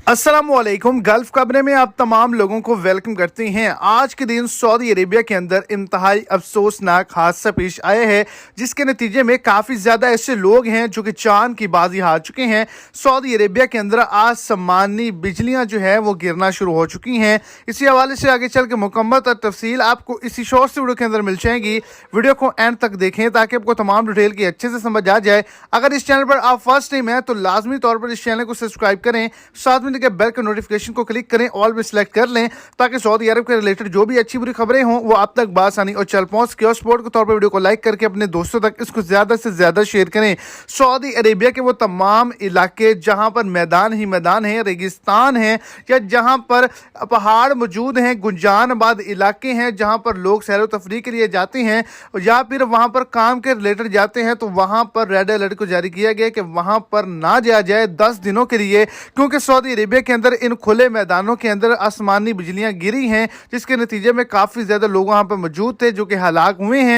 अस्सलामुअलैकुम। गल्फ खबरें में आप तमाम लोगों को वेलकम करते हैं। आज के दिन सऊदी अरेबिया के अंदर इंतहाई अफसोसनाक हादसा पेश आया है, जिसके नतीजे में काफ़ी ज़्यादा ऐसे लोग हैं जो कि चांद की बाजी हार चुके हैं। सऊदी अरेबिया के अंदर आसमानी बिजलियां जो है वो गिरना शुरू हो चुकी हैं। इसी हवाले से आगे चल के मुकम्मल तफसील आपको इसी शॉर्ट से वीडियो के अंदर मिल जाएगी। वीडियो को एंड तक देखें ताकि आपको तमाम डिटेल की अच्छे से समझ आ जाए। अगर इस चैनल पर आप फर्स्ट टाइम हैं तो लाजमी तौर पर इस चैनल को सब्सक्राइब करें, साथ में के बेल के नोटिफिकेशन को क्लिक करें, ऑल भी सिलेक्ट कर लें ताकि सऊदी अरब के रिलेटेड जो भी अच्छी बुरी खबरें हों वो आप तक बासानी और चल पहुंच के। और सपोर्ट के तौर पर वीडियो को लाइक करके अपने दोस्तों तक इसको ज्यादा से ज्यादा शेयर करें। सऊदी अरेबिया के वो तमाम इलाके जहां पर मैदान ही मैदान है, रेगिस्तान है, या जहां पर पहाड़ मौजूद हैं, गुंजानबाद इलाके हैं जहां पर लोग सैर तफरी के लिए जाते हैं या फिर वहां पर काम के रिलेटेड जाते हैं, तो वहां पर रेड अलर्ट को जारी किया गया कि वहां पर ना जाया जाए 10 दिनों के लिए, क्योंकि सऊदी अरेबिया के अंदर इन खुले मैदानों के अंदर आसमानी बिजलियां गिरी हैं, जिसके नतीजे में काफी ज्यादा लोग वहां पर मौजूद थे जो कि हलाक हुए हैं।